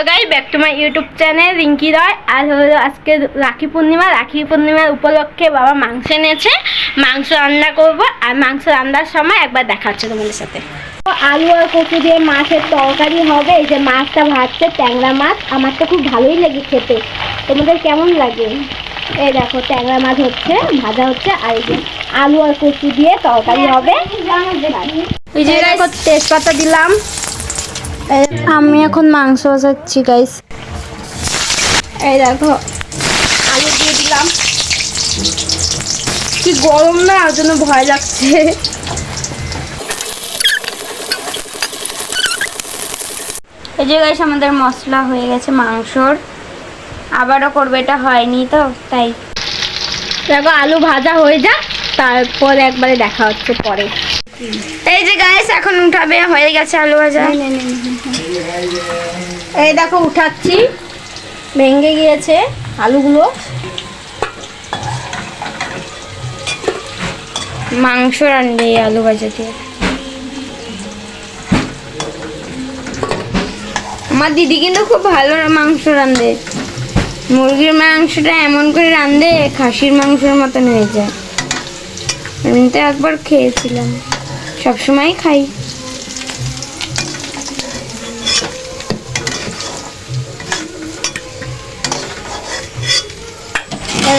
Guys back to my YouTube channel Rinki Roy. আর হলো আজকে রাখি পূর্ণিমার উপলক্ষে বাবা মাংস এনেছে। মাংস রান্না করব, আর মাংস রান্নার সময় একবার দেখা হচ্ছে তোমাদের সাথে। আলু আর কচু দিয়ে মাছের তরকারি হবে। এই যে মাছটা ভাজছে, ট্যাংরা মাছ। আমার তো খুব ভালোই লাগে খেতে, তোমাদের কেমন লাগে? এই দেখো ট্যাংরা মাছ হচ্ছে, ভাজা হচ্ছে। আর এই যে আলু আর কচু দিয়ে তরকারি হবে। এই যে দেখো তেজপাতা দিলাম। আমি এখন মাংস ভাজাচ্ছি গাইস। এই দেখো আলু দিয়ে দিলাম। কি গরম না, ওর জন্য ভয় লাগছে। এই যে গাইস আমাদের মশলা হয়ে গেছে মাংসর। আবারও করবে, এটা হয়নি তো তাই। দেখো আলু ভাজা হয়ে যাক, তারপর একবারে দেখা হচ্ছে পরে। এই যে গাইস এখন উঠাবে, হয়ে গেছে আলু ভাজা। এই দেখো উঠাচ্ছি, ভেঙে গিয়েছে আলুগুলো। মাংস রান্না আলু ভাজা দিয়ে। আমার দিদি কিন্তু খুব ভালো মাংস রাঁধে। মুরগির মাংসটা এমন করে রাঁধে খাসির মাংসের মতন হয়ে যায়। আমি তো একবার খেয়েছিলাম, সবসময় খাই।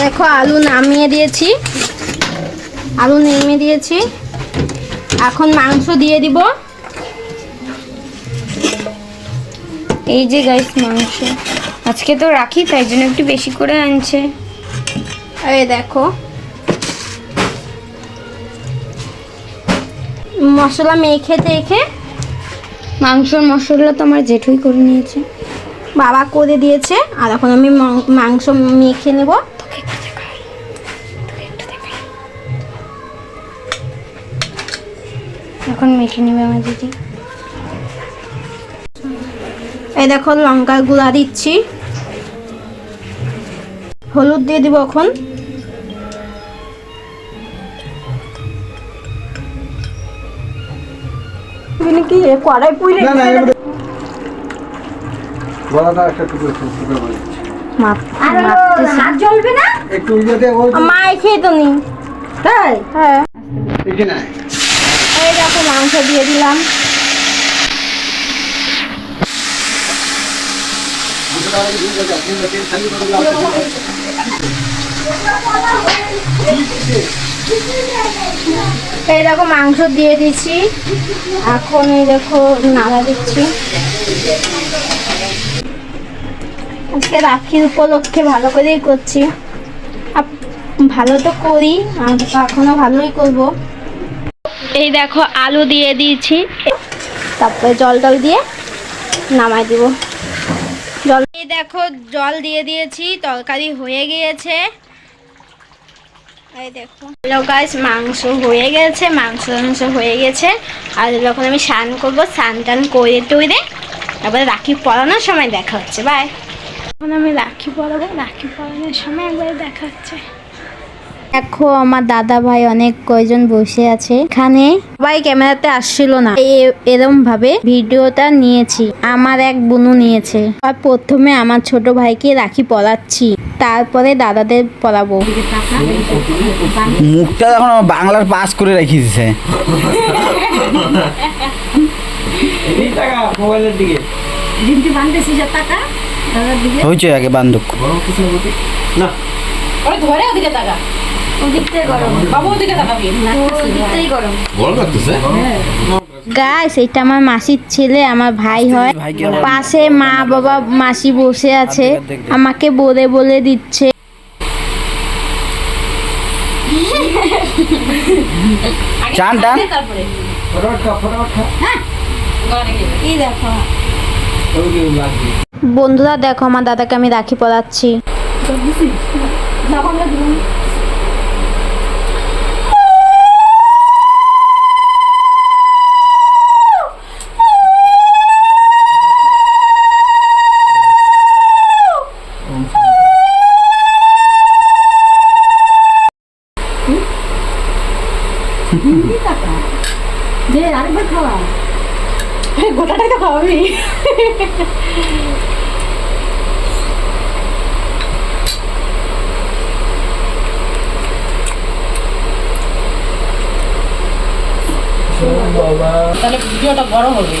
দেখো আলু নামিয়ে দিয়েছি, এখন মাংস দিয়ে দিব। এই যে গাইস মাংস আজকে তো রাখি, তাই জন্য একটু বেশি করে আনছে। এই দেখো মশলা মেখে মাংসর মশলা তো আমার জেঠুই করে নিয়েছে, বাবা করে দিয়েছে। আর এখন আমি মাংস মেখে নেব। এখন মেখে নেবে আমার দিদি। এই দেখো লঙ্কার গুঁড়া দিচ্ছি, হলুদ দিয়ে দিব এখন। কি কড়াই পুড়ে জ্বলবে না, মাই খেয়ে তো নি তাই। হ্যাঁ এই দেখো মাংস দিয়ে দিলাম। এই দেখো মাংস দিয়ে দিচ্ছি, এখন এই দেখো নাড়া দিচ্ছি। আজকে রাখির উপলক্ষে ভালো করেই করছি, ভালো তো করি, এখনো ভালোই করব। এই দেখো আলু দিয়ে দিয়েছি, তারপরে জল দিয়ে নামাই দিব। এই দেখো জল দিয়ে দিয়েছি, তরকারি হয়ে গিয়েছে। এই দেখো হ্যালো গাইস, মাংস হয়ে গেছে। আর যখন আমি স্নান করবো, স্নান টান করে টইরে এবার রাখি পরানোর সময় দেখা হচ্ছে। বাই। এখন আমি রাখি পরাবো, রাখি পরানোর সময় একবারে দেখা হচ্ছে। দেখো আমার দাদা ভাই অনেক কয়জন বসে আছে এখানে। সবাই ক্যামেরাতে আসছিল না, এরম ভাবে ভিডিওটা নিয়েছি। আমার এক বোনও নিয়েছে। আর প্রথমে আমার ছোট ভাইকে রাখি পরাচ্ছি, তারপরে দাদাদের পরাবো। মুখটা এখন বাংলার পাস করে রেখে দিছে। হয়েছে আগে বান্ধব না ধরে ওদিকে টাকা। গাইস এটা আমার মাসির ছেলে, আমার ভাই হয়। পাশে মা বাবা মাসি বসে আছে, আমাকে বলে দিচ্ছে। বন্ধুরা দেখো আমার দাদাকে আমি রাখি পরাচ্ছি। গোটাটাই তো খাওয়াবি। তাহলে ভিডিওটা বড় হবে।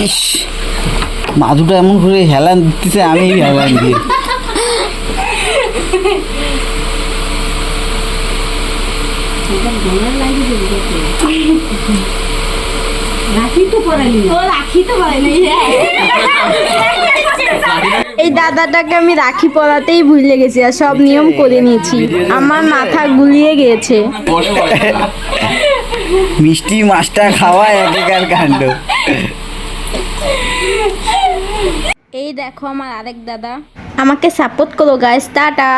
ইস মাদুটা এমন করে হেলান দিতেছে, আমি হেলান দিয়ে এই দাদাটাকে আমি রাখি পরাতেই ভুলে গেছি আর সব নিয়ম করে নিয়েছি, আমার মাথা গুলিয়ে গিয়েছে। মিষ্টি মাছটা খাওয়া একেকার কাণ্ড। এই দেখো আমার আরেক দাদা, আমাকে সাপোর্ট করো গাইস, টাটা।